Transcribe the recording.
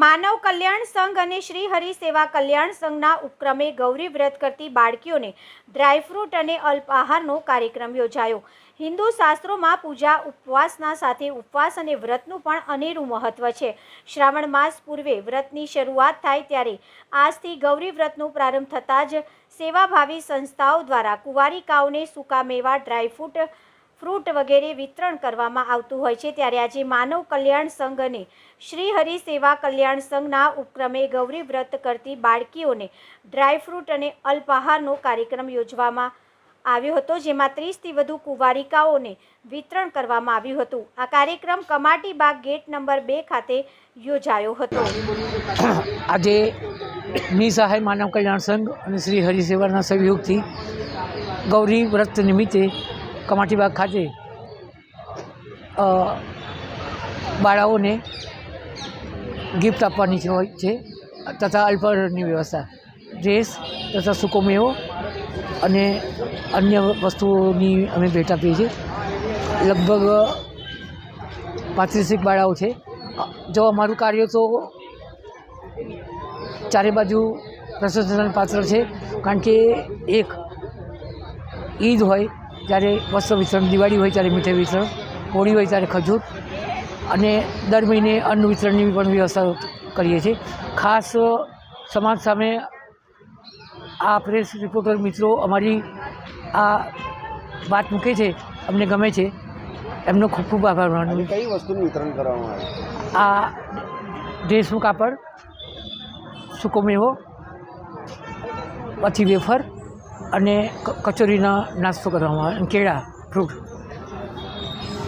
માનવ કલ્યાણ સંઘ અને શ્રી હરિ સેવા કલ્યાણ સંઘના ઉપક્રમે ગૌરી વ્રત કરતી બાળકીઓને ડ્રાયફ્રૂટ અને અલ્પાહારનો કાર્યક્રમ યોજાયો। હિન્દુ શાસ્ત્રોમાં પૂજા ઉપવાસના સાથે ઉપવાસ અને વ્રતનું પણ અનેરું મહત્વ છે। શ્રાવણ માસ પૂર્વે વ્રતની શરૂઆત થાય ત્યારે આજથી ગૌરી વ્રતનો પ્રારંભ થતાં જ સેવાભાવી સંસ્થાઓ દ્વારા કુંવારિકાઓને સૂકા મેવા ફ્રૂટ વગેરે વિતરણ કરવામાં આવતું હોય છે। ત્યારે આજે માનવ કલ્યાણ સંઘ અને શ્રી હરિ સેવા કલ્યાણ સંઘના ઉપક્રમે ગૌરી વ્રત કરતી બાળકીઓને ડ્રાયફ્રૂટ અને અલ્પાહારનો કાર્યક્રમ યોજવામાં આવ્યો હતો, જેમાં 30થી વધુ કુંવારિકાઓને વિતરણ કરવામાં આવ્યું હતું। આ કાર્યક્રમ કમાટી બાગ ગેટ નંબર 2 ખાતે યોજાયો હતો। આજે નિસહાય માનવ કલ્યાણ સંઘ અને શ્રી હરિ સેવાના સહયોગથી ગૌરી વ્રત નિમિત્તે કમાટી બાગ ખાતે બાળાઓને ગિફ્ટ આપવાની હોય છે તથા અલ્પાહારની વ્યવસ્થા, ડ્રેસ તથા સૂકો મેવો અને અન્ય વસ્તુઓની અમે ભેટ આપીએ છીએ। લગભગ 35 બાળાઓ છે। જો અમારું કાર્ય તો ચારે બાજુ પ્રશંસાને પાત્ર છે, કારણ કે એક ઈદ હોય ત્યારે વસ્ત્ર વિતરણ, દિવાળી હોય ત્યારે મીઠાઈ વિતરણ, હોળી હોય ત્યારે ખજૂર અને દર મહિને અન્ન વિતરણની પણ વ્યવસ્થા કરીએ છીએ। ખાસ સમાજ સામે આ પ્રેસ રિપોર્ટર મિત્રો અમારી આ વાત મૂકે છે, અમને ગમે છે, એમનો ખૂબ ખૂબ આભાર માનું। કઈ વસ્તુનું વિતરણ કરવામાં આવે? આ ડ્રેસનું કાપડ, સૂકો મેવો, પછી વેફર અને કચોરીનો નાસ્તો કરવામાં આવે, કેળા, ફ્રૂટ।